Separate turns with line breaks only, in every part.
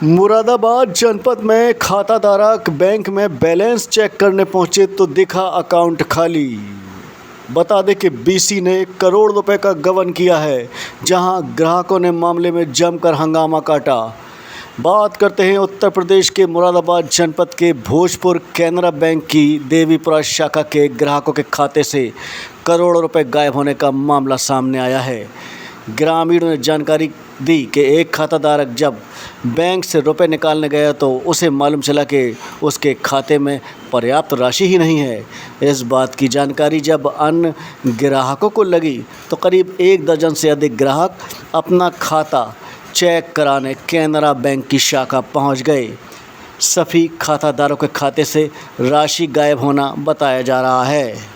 मुरादाबाद जनपद में खाताधारक बैंक में बैलेंस चेक करने पहुंचे तो दिखा अकाउंट खाली। बता दें कि बीसी ने करोड़ रुपए का गबन किया है, जहां ग्राहकों ने मामले में जमकर हंगामा काटा। बात करते हैं उत्तर प्रदेश के मुरादाबाद जनपद के भोजपुर कैनरा बैंक की देवीपुरा शाखा के ग्राहकों के खाते से करोड़ों रुपए गायब होने का मामला सामने आया है। ग्रामीणों ने जानकारी दी कि एक खाताधारक जब बैंक से रुपए निकालने गया तो उसे मालूम चला कि उसके खाते में पर्याप्त राशि ही नहीं है। इस बात की जानकारी जब अन्य ग्राहकों को लगी तो करीब 1 दर्जन से अधिक ग्राहक अपना खाता चेक कराने कैनरा बैंक की शाखा पहुंच गए। सभी खाताधारकों के खाते से राशि गायब होना बताया जा रहा है।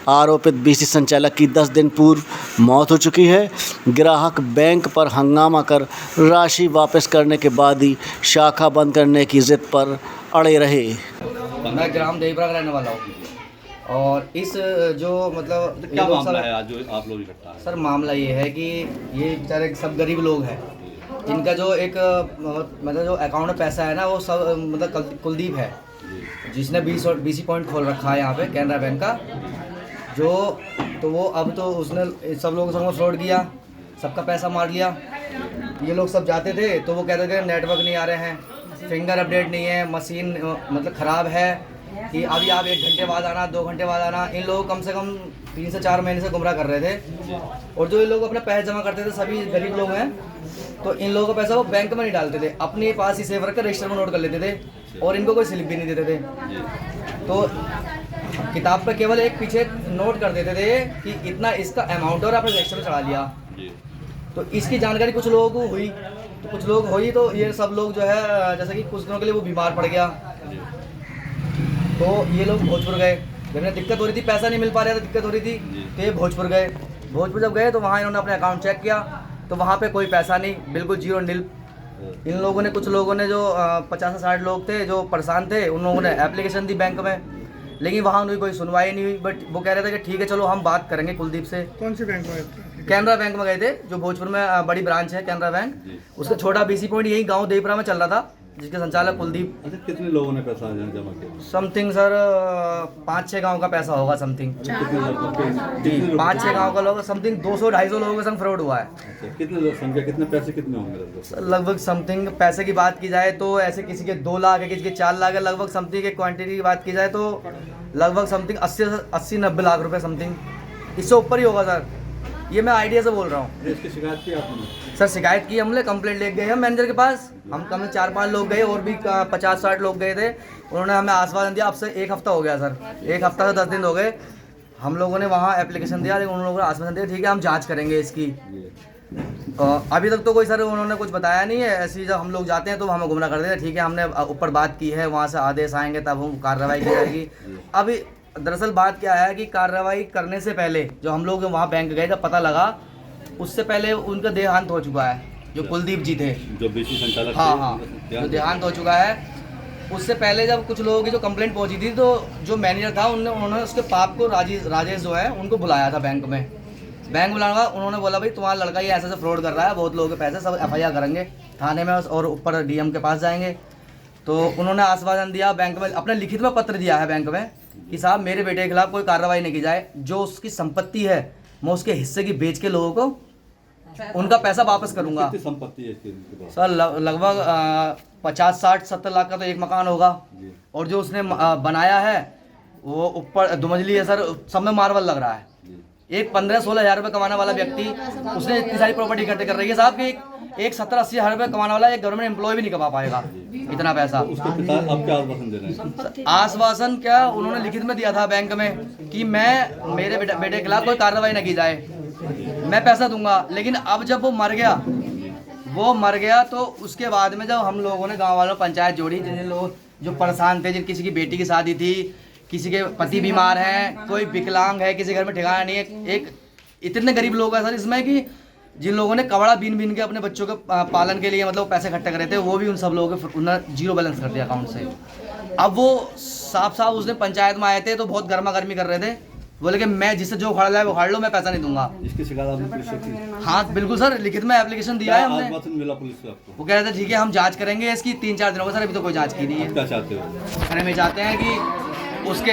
आरोपित बीसी संचालक की 10 दिन पूर्व मौत हो चुकी है। ग्राहक बैंक पर हंगामा कर राशि वापस करने के बाद ही शाखा बंद करने की जिद पर अड़े रहे।
मैं ग्राम देवीपुरा का रहने वाला हूँ और इस जो मतलब
क्या मामला है आज जो आप लोग इकट्ठा है?
सर मामला ये है कि ये बेचारे सब गरीब लोग हैं। इनका जो एक मतलब जो अकाउंट में पैसा है ना वो सब मतलब कुलदीप है जिसने बीसी पॉइंट खोल रखा है यहाँ पे कैनरा बैंक का। जो तो वो अब तो उसने सब लोगों के संग फ्रॉड किया, सबका पैसा मार लिया। ये लोग सब जाते थे तो वो कहते थे नेटवर्क नहीं आ रहे हैं, फिंगर अपडेट नहीं है, मशीन मतलब ख़राब है कि अभी आप 1 घंटे बाद आना, 2 घंटे बाद आना। इन लोगों को कम से कम 3 से 4 महीने से गुमराह कर रहे थे। और जो ये लोग अपने पैसे जमा करते थे, सभी गरीब लोग हैं, तो इन लोगों का पैसा वो बैंक में नहीं डालते थे, अपने पास ही सेव रख कर रजिस्टर में नोट कर लेते थे और इनको कोई स्लिप भी नहीं देते थे। तो किताब पर केवल एक पीछे नोट कर देते थे कि इतना इसका अमाउंट और आपने रजिस्टर में चढ़ा लिया। तो इसकी जानकारी कुछ लोगों को हुई, तो ये सब लोग जो है जैसे कि कुछ दिनों के लिए वो बीमार पड़ गया। तो ये लोग भोजपुर गए, जब इन्हें दिक्कत हो रही थी, पैसा नहीं मिल पा रहा था, दिक्कत हो रही थी, तो ये भोजपुर गए। भोजपुर जब गए तो वहाँ इन्होंने अपने अकाउंट चेक किया तो वहाँ पे कोई पैसा नहीं, बिल्कुल जीरो नील। इन लोगों ने कुछ लोगों ने जो 50 से 60 लोग थे जो परेशान थे, उन लोगों ने एप्लीकेशन दी बैंक में, लेकिन वहाँ उनकी कोई सुनवाई नहीं हुई। बट वो कह रहे थे कि ठीक है चलो हम बात करेंगे कुलदीप से।
कौन सी बैंक में?
कैनरा बैंक में गए थे, जो भोजपुर में बड़ी ब्रांच है कैनरा बैंक। उसका छोटा बीसी पॉइंट यही गांव देवीपुरा में चल रहा था, जिसके संचालक कुलदीप।
अच्छा, कितने लोगों ने पैसा जमा किया?
समथिंग सर 5-6 गांव का पैसा होगा समथिंग। जी 5-6 गांव का लोग समथिंग 200-250 लोगों के संग फ्रॉड हुआ है।
अच्छा, कितने लोग संख्या, कितने पैसे कितने होंगे?
लगभग समथिंग पैसे की बात की जाए तो ऐसे किसी के 2 लाख है, किसी के 4 लाख है। लगभग समथिंग एक क्वांटिटी की बात की जाए तो लगभग समथिंग 80-90 लाख रुपए समथिंग, इससे ऊपर ही होगा सर। ये मैं आइडिया से बोल रहा हूँ।
इसकी शिकायत की आपने?
सर शिकायत की हमने, कंप्लेंट ले गए हम मैनेजर के पास। हम कम से 4-5 लोग गए और भी 50-60 लोग गए थे। उन्होंने हमें आश्वासन दिया, अब से 1 हफ्ता हो गया सर, 1 हफ्ता से 10 दिन हो गए। हम लोगों ने वहाँ एप्लीकेशन दिया, लेकिन उन लोगों ने आश्वासन दिया ठीक है हम जाँच करेंगे इसकी। अभी तक तो कोई सर उन्होंने कुछ बताया नहीं है। ऐसे जब हम लोग जाते हैं तो हमें गुमराह कर देते हैं। ठीक है हमने ऊपर बात की है, वहाँ से आदेश आएंगे तब हम कार्रवाई की जाएगी। अभी दरअसल बात क्या है कि कार्रवाई करने से पहले जो हम लोग वहाँ बैंक गए, जब पता लगा उससे पहले उनका देहांत हो चुका है, जो कुलदीप जी थे,
जो बीसी संचालक।
हाँ, जो देहांत हो चुका है। उससे पहले जब कुछ लोगों की जो कंप्लेंट पहुंची थी तो जो मैनेजर था उन्होंने उसके पाप को राजेश जो है उनको बुलाया था बैंक में। बैंक बुलाने उन्होंने बोला भाई तुम्हारा लड़का ये ऐसे फ्रॉड कर रहा है, बहुत लोगों के पैसे, सब FIR करेंगे थाने में और ऊपर DM के पास जाएंगे। तो उन्होंने आश्वासन दिया बैंक में, अपने लिखित में पत्र दिया है बैंक में कि साहब मेरे बेटे के खिलाफ कोई कार्रवाई नहीं की जाए, जो उसकी संपत्ति है मैं उसके हिस्से की बेच के लोगों को उनका पैसा वापस करूंगा।
कितनी संपत्ति है इसके?
सर लगभग 50-60-70 लाख का तो एक मकान होगा, और जो उसने बनाया है वो ऊपर 2 मंजिली है सर, सब में मार्बल लग रहा है। एक 15-16 हज़ार रुपये कमाने वाला व्यक्ति उसने इतनी सारी प्रॉपर्टी इकट्ठे कर रही है साहब कि एक 70-80 हज़ार रुपये कमाने वाला एक गवर्नमेंट एम्प्लॉय भी नहीं कमा पाएगा इतना पैसा।
उसके पिता अब क्या आश्वासन दे रहे हैं?
आश्वासन क्या, उन्होंने लिखित में दिया था बैंक में कि मैं मेरे बेटे के खिलाफ कोई कार्रवाई न की जाए, मैं पैसा दूंगा। लेकिन अब जब वो मर गया तो उसके बाद में जब हम लोगों ने गाँव वालों पंचायत जोड़ी, जिन लोग जो परेशान थे, जिन किसी की बेटी की शादी थी, किसी के पति बीमार हैं, कोई विकलांग है, किसी घर में ठिकाना नहीं है, एक इतने गरीब लोग हैं सर इसमें कि जिन लोगों ने कपड़ा बीन के अपने बच्चों के पालन के लिए मतलब पैसे इकट्ठे करे थे, वो भी उन सब लोगों के उन्होंने जीरो बैलेंस कर दिया अकाउंट से। अब वो साफ उस दिन पंचायत में आए थे तो बहुत गर्मा गर्मी कर रहे थे, बोले कि मैं जिससे जो उखाड़ लाए वो उखाड़ लो, मैं पैसा नहीं दूंगा।
इसकी शिकायत आपने पुलिस से की?
हाँ बिल्कुल सर, लिखित में एप्लीकेशन दिया है हमने।
आश्वासन मिला पुलिस से आपको?
वो कह रहे थे ठीक है हम जांच करेंगे इसकी, 3-4 दिन हो गए सर, अभी तो कोई जांच की नहीं है।
क्या चाहते हो?
सर हम ये चाहते हैं कि उसके